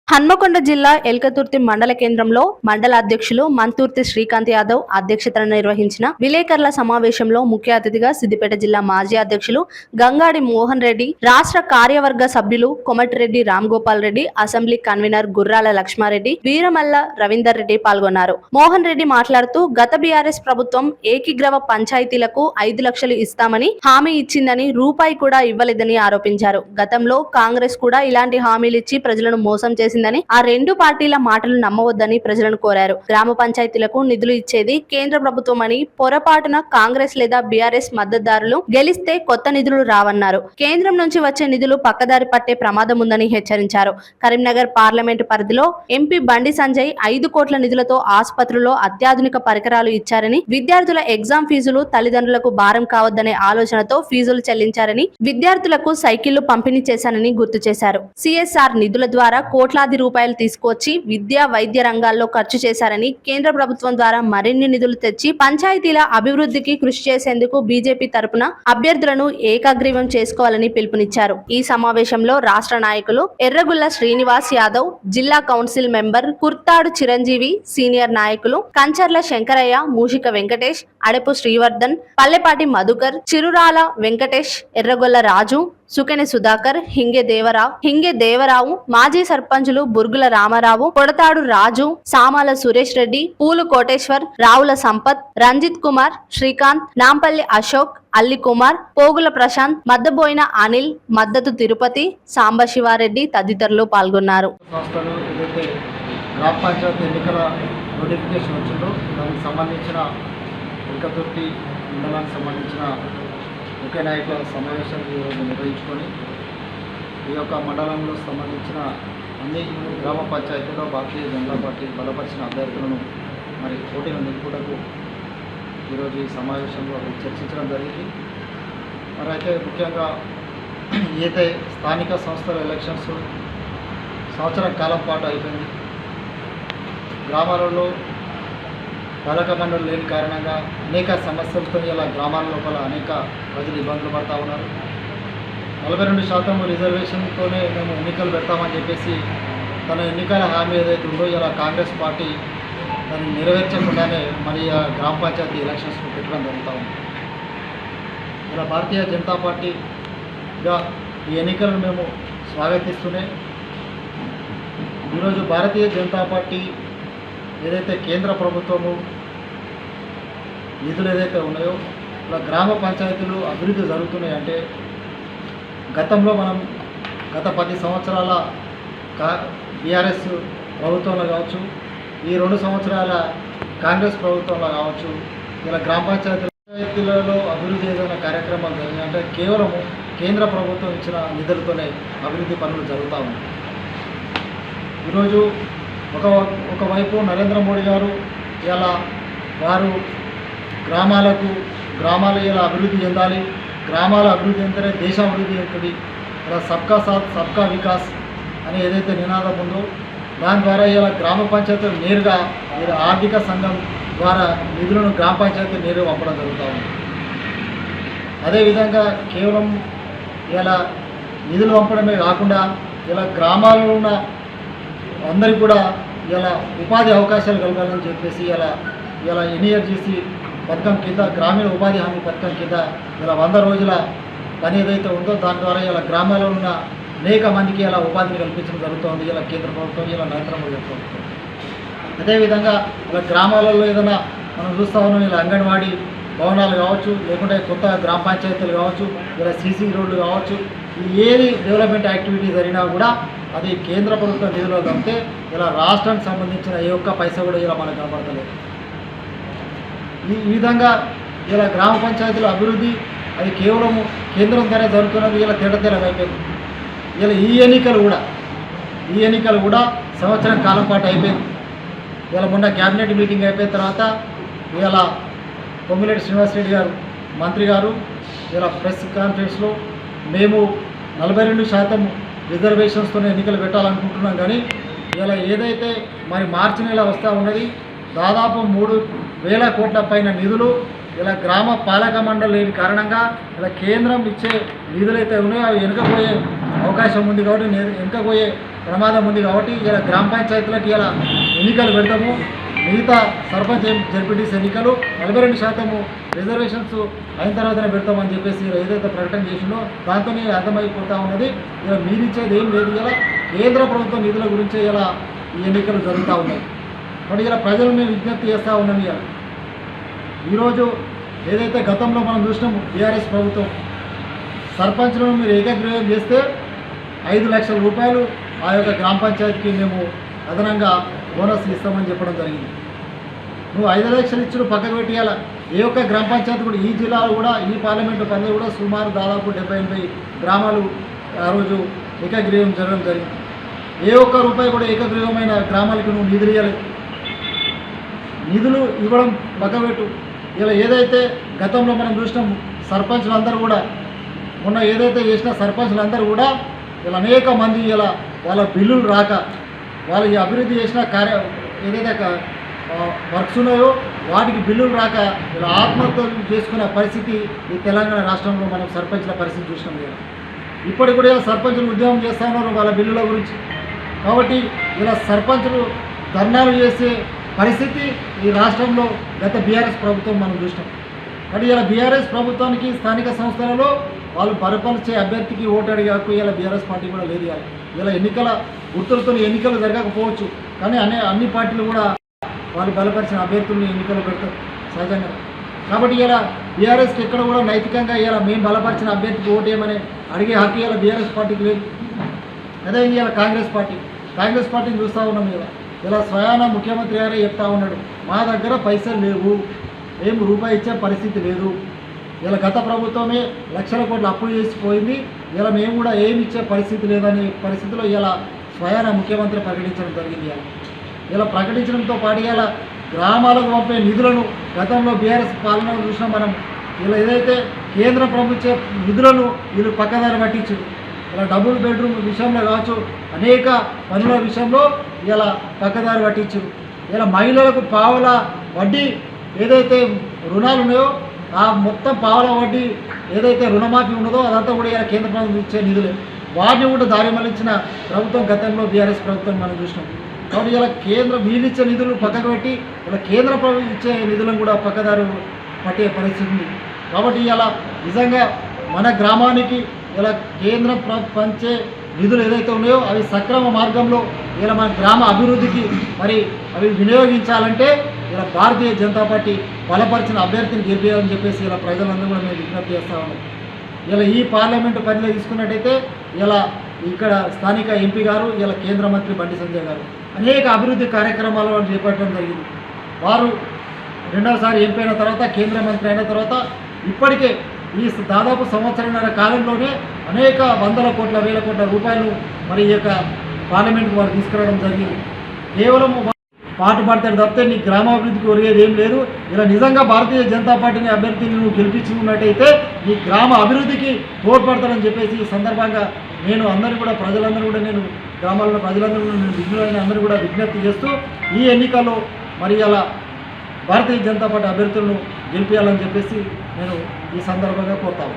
హన్మకొండ జిల్లా ఎల్కతుర్తి మండల కేంద్రంలో మండల అధ్యక్షులు మంతుర్తి శ్రీకాంత్ యాదవ్ అధ్యక్షతన నిర్వహించిన విలేకరుల సమావేశంలో ముఖ్య అతిథిగా సిద్దిపేట జిల్లా మాజీ అధ్యక్షులు గంగాడి మోహన్ రెడ్డి, రాష్ట్ర కార్యవర్గ సభ్యులు కొమటిరెడ్డి రామ్ గోపాల్ రెడ్డి, అసెంబ్లీ కన్వీనర్ గుర్రాల లక్ష్మారెడ్డి, వీరమల్ల రవీందర్ రెడ్డి పాల్గొన్నారు. మోహన్ రెడ్డి మాట్లాడుతూ గత బీఆర్ఎస్ ప్రభుత్వం ఏకీగ్రవ పంచాయతీలకు 5 లక్షలు ఇస్తామని హామీ ఇచ్చిందని రూపాయి కూడా ఇవ్వలేదని ఆరోపించారు. గతంలో కాంగ్రెస్ కూడా ఇలాంటి హామీలిచ్చి ప్రజలను మోసం చేసిందని, ఆ రెండు పార్టీల మాటలు నమ్మవద్దని ప్రజలను కోరారు. గ్రామ పంచాయతీలకు నిధులు ఇచ్చేది కేంద్ర ప్రభుత్వం అని, పొరపాటున కాంగ్రెస్ లేదా బీఆర్ఎస్ మద్దతుదారులు గెలిస్తే కొత్త నిధులు రావన్నారు. కేంద్రం నుంచి వచ్చే నిధులు పక్కదారి పట్టే ప్రమాదం ఉందని హెచ్చరించారు. కరీంనగర్ పార్లమెంటు పరిధిలో ఎంపీ బండి సంజయ్ 5 కోట్ల నిధులతో ఆసుపత్రుల్లో అత్యాధునిక పరికరాలు ఇచ్చారని, విద్యార్థుల ఎగ్జామ్ ఫీజులు తల్లిదండ్రులకు భారం కావద్దనే ఆలోచనతో ఫీజులు చెల్లించారని, విద్యార్థులకు సైకిళ్లు పంపిణీ చేశానని గుర్తు చేశారు. సిఎస్ఆర్ నిధుల ద్వారా కోట్లాది రూపాయలు తీసుకొచ్చి విద్యా వైద్య రంగాల్లో ఖర్చు చేశారని, కేంద్ర ప్రభుత్వం ద్వారా మరిన్ని నిధులు తెచ్చి పంచాయతీల అభివృద్ధికి కృషి చేసేందుకు బీజేపీ తరపున అభ్యర్థులను ఏకగ్రీవం చేసుకోవాలని పిలుపునిచ్చారు. ఈ సమావేశంలో రాష్ట్ర నాయకులు ఎర్రగుల్ల శ్రీనివాస్ యాదవ్, జిల్లా కౌన్సిల్ మెంబర్ కుర్తాడు చిరంజీవి, సీనియర్ నాయకులు కంచర్ల శంకరయ్య, మూషిక వెంకటేష్, అడెపు శ్రీవర్ధన్, పల్లెపాటి మధుకర్, చిరురాల వెంకటేష్, ఎర్రగొల్ల రాజు, సుకెని సుధాకర్, హింగే దేవరావు, మాజీ సర్పంచులు బుర్గుల రామారావు, కొడతాడు రాజు, సామాల సురేష్ రెడ్డి, పూలు కోటేశ్వర్, రావుల సంపత్, రంజిత్ కుమార్, శ్రీకాంత్, నాంపల్లి అశోక్, అల్లి కుమార్, పోగుల ప్రశాంత్, మద్దబోయిన అనిల్, మద్దతు తిరుపతి, సాంబశివారెడ్డి తదితరులు పాల్గొన్నారు. గ్రామ పంచాయతీ ఎన్నికల నోటిఫికేషన్ వచ్చిందో దానికి సంబంధించిన ఎల్కతుర్తి మండలానికి సంబంధించిన ముఖ్య నాయకుల సమావేశాలు ఈరోజు నిర్వహించుకొని ఈ యొక్క మండలంలో సంబంధించిన అన్ని గ్రామ పంచాయతీలో భారతీయ జనతా పార్టీ బలపరిచిన అభ్యర్థులను మరి పోటీలు నిలుపుటకు ఈరోజు ఈ సమావేశంలో చర్చించడం జరిగింది. మరి అయితే ముఖ్యంగా ఏదైతే స్థానిక సంస్థల ఎలక్షన్స్ సంవత్సరం కాలం పాటు అయిపోయింది. గ్రామాలలో పాలక మండలి లేని కారణంగా అనేక సమస్యలతో ఇలా గ్రామాల లోపల అనేక ప్రజలు ఇబ్బందులు పడుతూ ఉన్నారు. 42% రిజర్వేషన్తోనే మేము ఎన్నికలు పెడతామని చెప్పేసి తన ఎన్నికల హామీ ఏదైతే ఉందో ఇలా కాంగ్రెస్ పార్టీ దాన్ని నెరవేర్చకుండానే మరి గ్రామ పంచాయతీ ఎలక్షన్స్ పెట్టడం జరుగుతూ ఉంది. ఇలా భారతీయ జనతా పార్టీగా ఈ ఎన్నికలను మేము స్వాగతిస్తూనే ఈరోజు భారతీయ జనతా పార్టీ ఏదైతే కేంద్ర ప్రభుత్వము నిధులు ఏదైతే ఉన్నాయో ఇలా గ్రామ పంచాయతీలు అభివృద్ధి జరుగుతున్నాయంటే గతంలో మనం గత 10 సంవత్సరాల బీఆర్ఎస్ ప్రభుత్వంలో కావచ్చు, ఈ 2 సంవత్సరాల కాంగ్రెస్ ప్రభుత్వంలో కావచ్చు, ఇలా గ్రామ పంచాయతీలలో అభివృద్ధి ఏదైనా కార్యక్రమాలు జరిగినాయంటే కేవలము కేంద్ర ప్రభుత్వం ఇచ్చిన నిధులతోనే అభివృద్ధి పనులు జరుగుతూ ఉన్నాయి. ఈరోజు ఒకవైపు నరేంద్ర మోడీ గారు ఇలా వారు గ్రామాలు ఇలా అభివృద్ధి చెందాలి, గ్రామాల అభివృద్ధి చెందితే దేశం అభివృద్ధి చెందుతుంది, ఇలా సబ్కా సాత్ సబ్కా వికాస్ అని ఏదైతే నినాదం ఉందో దాని ద్వారా ఇలా గ్రామ పంచాయతీలు నేరుగా ఆర్థిక సంఘం ద్వారా నిధులను గ్రామ పంచాయతీ నేరుగా పంపడం జరుగుతూ ఉంది. అదేవిధంగా కేవలం ఇలా నిధులు పంపడమే కాకుండా ఇలా గ్రామాల్లో ఉన్న అందరికీ కూడా ఇలా ఉపాధి అవకాశాలు కలగాలని చెప్పేసి ఇలా ఎన్ఈఆర్జీసీ పథకం కింద, గ్రామీణ ఉపాధి హామీ పథకం కింద ఇలా 100 రోజుల పని ఏదైతే ఉందో దాని ద్వారా ఇలా గ్రామాల్లో ఉన్న అనేక మందికి ఇలా ఉపాధిని కల్పించడం జరుగుతుంది ఇలా కేంద్ర ప్రభుత్వం, ఇలా నరేంద్ర మోడీ ప్రభుత్వం. అదేవిధంగా ఇలా గ్రామాలలో ఏదైనా మనం చూస్తూ ఉన్నాం, ఇలా అంగన్వాడీ భవనాలు కావచ్చు, లేకుంటే కొత్త గ్రామ పంచాయతీలు కావచ్చు, ఇలా సీసీ రోడ్లు కావచ్చు, ఏది డెవలప్మెంట్ యాక్టివిటీ జరిగినా కూడా అది కేంద్ర ప్రభుత్వ నిధులు తప్పితే ఇలా రాష్ట్రానికి సంబంధించిన ఏ ఒక్క పైసా కూడా ఇలా మనకు కనపడతలేదు. ఈ విధంగా ఇలా గ్రామ పంచాయతీల అభివృద్ధి అది కేవలం కేంద్రం ద్వారా జరుగుతున్నది ఇలా తేటతెల్లమైపోయింది. ఇలా ఈ ఎన్నికలు కూడా సంవత్సరం కాలం పాటు అయిపోయింది. ఇలా మొన్న క్యాబినెట్ మీటింగ్ అయిపోయిన తర్వాత ఇలా పొంగులేటి శ్రీనివాసరెడ్డి గారు మంత్రి గారు ఇలా ప్రెస్ కాన్ఫరెన్స్లో మేము 42% రిజర్వేషన్స్తోనే ఎన్నికలు పెట్టాలనుకుంటున్నాం. కానీ ఇలా ఏదైతే మరి మార్చి నెల వస్తూ ఉన్నది దాదాపు 3,000 కోట్ల పైన నిధులు ఇలా గ్రామ పాలక మండలి లేని కారణంగా ఇలా కేంద్రం ఇచ్చే నిధులైతే ఉన్నాయో అవి వెనుకపోయే అవకాశం ఉంది. కాబట్టి వెనుకపోయే ప్రమాదం ఉంది కాబట్టి ఇలా గ్రామ పంచాయతీలకు ఇలా ఎన్నికలు పెడతాము. మిగతా సర్పంచ్ జడ్పీటీసీ ఎన్నికలు 42% రిజర్వేషన్స్ అయిన తర్వాతనే పెడతామని చెప్పేసి ఏదైతే ప్రకటన చేసిందో దాంతోనే అర్థమైపోతూ ఉన్నది. ఇలా మీరిచ్చేది ఏం లేదు. ఇలా కేంద్ర ప్రభుత్వ నిధుల గురించే ఇలా ఈ ఎన్నికలు జరుగుతూ ఉన్నాయి. మరి ఇలా ప్రజలు మేము విజ్ఞప్తి చేస్తూ ఉన్నాం. ఇలా ఈరోజు ఏదైతే గతంలో మనం చూసినాము టీఆర్ఎస్ ప్రభుత్వం సర్పంచ్లను మీరు ఏకగ్రీవం చేస్తే 5 లక్షల రూపాయలు ఆ యొక్క గ్రామ పంచాయతీకి మేము అదనంగా బోనస్ ఇస్తామని చెప్పడం జరిగింది. నువ్వు 5 లక్షలు ఇచ్చిన పక్కకు పెట్టేయాల. ఏ ఒక్క గ్రామ పంచాయతీ కూడా ఈ జిల్లాలో కూడా ఈ పార్లమెంటు పరిధిలో కూడా సుమారు దాదాపు 70-80 గ్రామాలు ఆ రోజు ఏకగ్రీవం జరగడం జరిగింది. ఏ ఒక్క రూపాయి కూడా ఏకగ్రీవమైన గ్రామాలకు నువ్వు నిధులు ఇవ్వలేదు. నిధులు ఇవ్వడం పక్కబెట్టు. ఇలా ఏదైతే గతంలో మనం చూసినాం సర్పంచ్లందరూ కూడా మొన్న ఏదైతే చేసిన సర్పంచ్లందరూ కూడా ఇలా అనేక మంది ఇలా వాళ్ళ బిల్లులు రాక వాళ్ళు ఈ అభివృద్ధి చేసిన ఏదైతే వర్క్స్ ఉన్నాయో వాటికి బిల్లులు రాక ఇలా ఆత్మహత్యలు చేసుకునే పరిస్థితి ఈ తెలంగాణ రాష్ట్రంలో మనం సర్పంచ్ల పరిస్థితి చూసినాం కదా. ఇప్పటికి కూడా సర్పంచులు ఉద్యమం చేస్తూ ఉన్నారు వాళ్ళ బిల్లుల గురించి. కాబట్టి ఇలా సర్పంచులు ధర్నాలు చేసే పరిస్థితి ఈ రాష్ట్రంలో గత బీఆర్ఎస్ ప్రభుత్వం మనం చూసినాం. కానీ ఇలా బీఆర్ఎస్ ప్రభుత్వానికి స్థానిక సంస్థలలో వాళ్ళు బలపరిచే అభ్యర్థికి ఓటు అడిగే హక్కు ఇలా బీఆర్ఎస్ పార్టీ కూడా లేదు. ఇలా ఎన్నికల గుర్తులతో ఎన్నికలు జరగకపోవచ్చు కానీ అన్ని పార్టీలు కూడా వాళ్ళు బలపరిచిన అభ్యర్థుల్ని ఎన్నికలు పెడతారు సహజంగా. కాబట్టి ఇలా బీఆర్ఎస్కి ఎక్కడ కూడా నైతికంగా ఇలా మేము బలపరిచిన అభ్యర్థికి ఓటు ఏమని అడిగే హక్కు ఇలా బీఆర్ఎస్ పార్టీకి లేదు. అదే ఇలా కాంగ్రెస్ పార్టీని చూస్తూ ఉన్నాం. ఇలా స్వయాన ముఖ్యమంత్రి గారే చెప్తా ఉన్నాడు, మా దగ్గర పైసలు లేవు, ఏం రూపాయి ఇచ్చే పరిస్థితి లేదు. ఇలా గత ప్రభుత్వమే లక్షల కోట్లు అప్పులు చేసిపోయింది. ఇలా మేము కూడా ఏమి ఇచ్చే పరిస్థితి లేదనే పరిస్థితిలో ఇలా స్వయాన ముఖ్యమంత్రి ప్రకటించడం జరిగింది. ఇలా ప్రకటించడంతో పాటు ఇలా గ్రామాలకు పంపే నిధులను గతంలో బీఆర్ఎస్ పాలనలో చూసినా మనం ఇలా ఏదైతే కేంద్ర ప్రభుత్వ నిధులను వీళ్ళు పక్కదారి పట్టించారు. ఇలా డబుల్ బెడ్రూమ్ విషయంలో కావచ్చు అనేక పనుల విషయంలో ఇలా పక్కదారి పట్టించారు. ఇలా మహిళలకు పావుల వడ్డీ ఏదైతే రుణాలు ఉన్నాయో ఆ మొత్తం పావుల వడ్డీ ఏదైతే రుణమాఫీ ఉన్నదో అదంతా కూడా ఇలా కేంద్ర ప్రభుత్వం ఇచ్చే నిధులే. వాటిని కూడా దారి మళ్లించిన ప్రభుత్వం గతంలో బీఆర్ఎస్ ప్రభుత్వం మనం చూసినాం. కాబట్టి ఇలా వీళ్ళు ఇచ్చే నిధులు పక్కకు పెట్టి ఇలా కేంద్ర ప్రభుత్వం ఇచ్చే నిధులను కూడా పక్కదారి పట్టే పరిస్థితి ఉంది. కాబట్టి ఇలా నిజంగా మన గ్రామానికి ఇలా కేంద్ర పంచే నిధులు ఏదైతే ఉన్నాయో అవి సక్రమ మార్గంలో ఇలా మన గ్రామ అభివృద్ధికి మరి అవి వినియోగించాలంటే ఇలా భారతీయ జనతా పార్టీ బలపరిచిన అభ్యర్థిని గెలిపేయాలని చెప్పేసి ఇలా ప్రజలందరూ కూడా మేము విజ్ఞప్తి చేస్తూ ఉన్నాం. ఇలా ఈ పార్లమెంటు పరిధిలో తీసుకున్నట్టయితే ఇలా ఇక్కడ స్థానిక ఎంపీ గారు ఇలా కేంద్ర మంత్రి బండి సంజయ్ గారు అనేక అభివృద్ధి కార్యక్రమాలు వాళ్ళు చేపట్టడం జరిగింది. వారు రెండవసారి ఎంపీ అయిన తర్వాత కేంద్ర మంత్రి అయిన తర్వాత ఇప్పటికే ఈ దాదాపు సంవత్సరంన్నర కాలంలోనే అనేక వందల కోట్ల వేల కోట్ల రూపాయలు మరి ఈ యొక్క పార్లమెంట్కి వారు తీసుకురావడం జరిగింది. కేవలం పాటు పడతాడు తప్పితే నీ గ్రామాభివృద్ధికి ఒరిగేది ఏం లేదు. ఇలా నిజంగా భారతీయ జనతా పార్టీని అభ్యర్థిని నువ్వు గెలిపించుకున్నట్టయితే నీ గ్రామ అభివృద్ధికి తోడ్పడతాడని చెప్పేసి ఈ సందర్భంగా నేను అందరూ కూడా ప్రజలందరూ కూడా నేను గ్రామాల్లో ప్రజలందరూ నేను విజ్ఞులైన అందరూ కూడా విజ్ఞప్తి చేస్తూ ఈ ఎన్నికల్లో మరి అలా భారతీయ జనతా పార్టీ అభ్యర్థులను గెలిపించాలని చెప్పేసి నేను ఈ సందర్భంగా కోరుతాను.